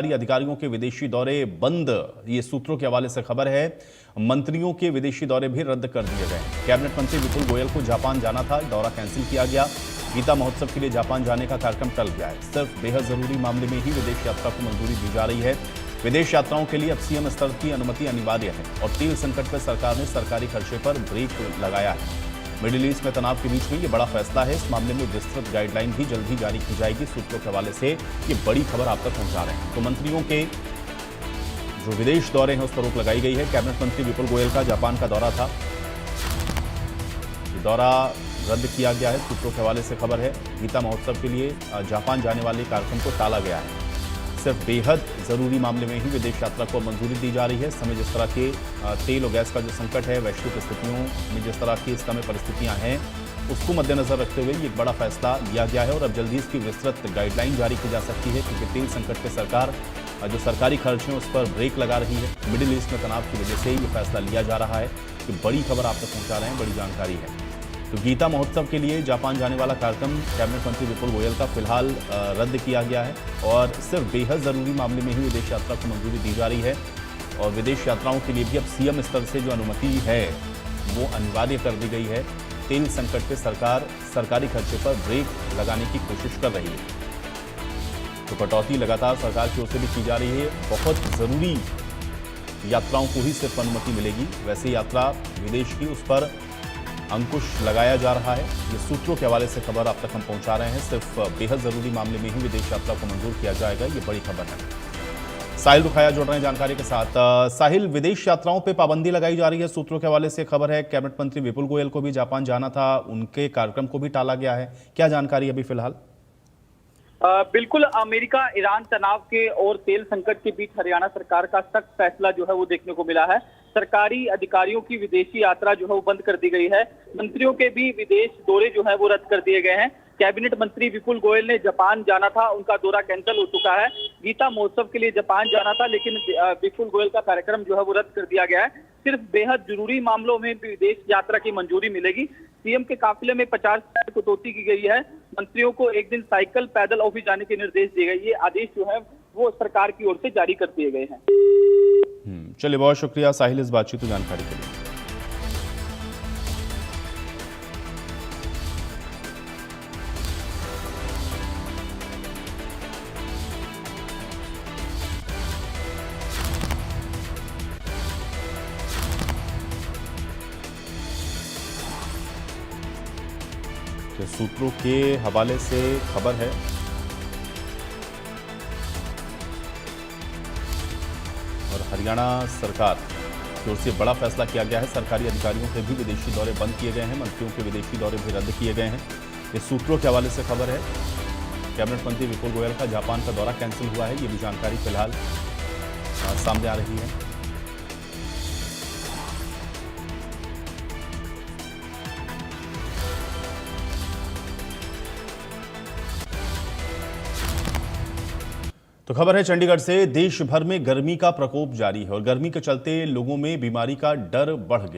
अधिकारियों के विदेशी दौरे बंद, ये सूत्रों के हवाले से खबर है। मंत्रियों के विदेशी दौरे भी रद्द कर दिए गए। कैबिनेट मंत्री विपुल गोयल को जापान जाना था, दौरा कैंसिल किया गया। गीता महोत्सव के लिए जापान जाने का कार्यक्रम टल गया है। सिर्फ बेहद जरूरी मामले में ही विदेश यात्रा को मंजूरी दी जा रही है। विदेश यात्राओं के लिए अब सीएम स्तर की अनुमति अनिवार्य है और तेल संकट पर सरकार ने सरकारी खर्चे पर ब्रेक लगाया है। मिडिल ईस्ट में तनाव के बीच में ये बड़ा फैसला है। इस मामले में विस्तृत गाइडलाइन भी जल्द ही जारी की जाएगी। सूत्रों के हवाले से ये बड़ी खबर आप तक पहुंचा रहे हैं। तो मंत्रियों के जो विदेश दौरे हैं उस पर रोक लगाई गई है। कैबिनेट मंत्री विपुल गोयल का जापान का दौरा था, ये दौरा रद्द किया गया है। सूत्रों के हवाले से खबर है, गीता महोत्सव के लिए जापान जाने वाले कार्यक्रम को टाला गया है। सिर्फ बेहद जरूरी मामले में ही विदेश यात्रा को मंजूरी दी जा रही है। समय जिस तरह के तेल और गैस का जो संकट है, वैश्विक स्थितियों में जिस तरह की इस समय परिस्थितियां हैं, उसको मद्देनजर रखते हुए ये एक बड़ा फैसला लिया गया है और अब जल्दी इसकी विस्तृत गाइडलाइन जारी की जा सकती है, क्योंकि तेल संकट पे सरकार जो सरकारी खर्च है उस पर ब्रेक लगा रही है। मिडिल ईस्ट में तनाव की वजह से ये फैसला लिया जा रहा है। कि बड़ी खबर आप तक पहुंचा रहे हैं, बड़ी जानकारी है। तो गीता महोत्सव के लिए जापान जाने वाला कार्यक्रम कैबिनेट मंत्री विपुल गोयल का फिलहाल रद्द किया गया है और सिर्फ बेहद जरूरी मामले में ही विदेश यात्रा को मंजूरी दी जा रही है। और विदेश यात्राओं के लिए भी अब सीएम स्तर से जो अनुमति है वो अनिवार्य कर दी गई है। तेल संकट पे सरकार सरकारी खर्चे पर ब्रेक लगाने की कोशिश कर रही है। तो कटौती लगातार सरकार की ओर से भी की जा रही है। बहुत जरूरी यात्राओं को ही सिर्फ अनुमति मिलेगी, वैसे यात्रा विदेश की उस पर अंकुश लगाया जा रहा है। ये सूत्रों के हवाले से खबर आप तक हम पहुंचा रहे हैं। सिर्फ बेहद जरूरी मामले में ही विदेश यात्रा को मंजूर किया जाएगा, ये बड़ी खबर है। साहिल रुखाया जुड़ रहे हैं जानकारी के साथ। साहिल, विदेश यात्राओं पे पाबंदी लगाई जा रही है, सूत्रों के हवाले से खबर है। कैबिनेट मंत्री विपुल गोयल को भी जापान जाना था, उनके कार्यक्रम को भी टाला गया है। क्या जानकारी अभी फिलहाल? बिल्कुल, अमेरिका ईरान तनाव के और तेल संकट के बीच हरियाणा सरकार का सख्त फैसला जो है वो देखने को मिला है। सरकारी अधिकारियों की विदेशी यात्रा जो है वो बंद कर दी गई है। मंत्रियों के भी विदेश दौरे जो है वो रद्द कर दिए गए हैं। कैबिनेट मंत्री विपुल गोयल ने जापान जाना था, उनका दौरा कैंसिल हो चुका है। गीता महोत्सव के लिए जापान जाना था, लेकिन विपुल गोयल का कार्यक्रम जो है वो रद्द कर दिया गया है। सिर्फ बेहद जरूरी मामलों में विदेश यात्रा की मंजूरी मिलेगी। सीएम के काफिले में 50 कटौती की गई है। मंत्रियों को एक दिन साइकिल पैदल ऑफिस जाने के निर्देश दिए गए। ये आदेश जो है वो सरकार की ओर से जारी कर दिए गए हैं। चलिए, बहुत शुक्रिया साहिल इस बातचीत और जानकारी के लिए। सूत्रों के हवाले से खबर है, और हरियाणा सरकार की ओर से बड़ा फैसला किया गया है। सरकारी अधिकारियों के भी विदेशी दौरे बंद किए गए हैं, मंत्रियों के विदेशी दौरे भी रद्द किए गए हैं। ये सूत्रों के हवाले से खबर है। कैबिनेट मंत्री विपुल गोयल का जापान का दौरा कैंसिल हुआ है, ये भी जानकारी फिलहाल सामने आ रही है। तो खबर है चंडीगढ़ से। देश भर में गर्मी का प्रकोप जारी है और गर्मी के चलते लोगों में बीमारी का डर बढ़ गया।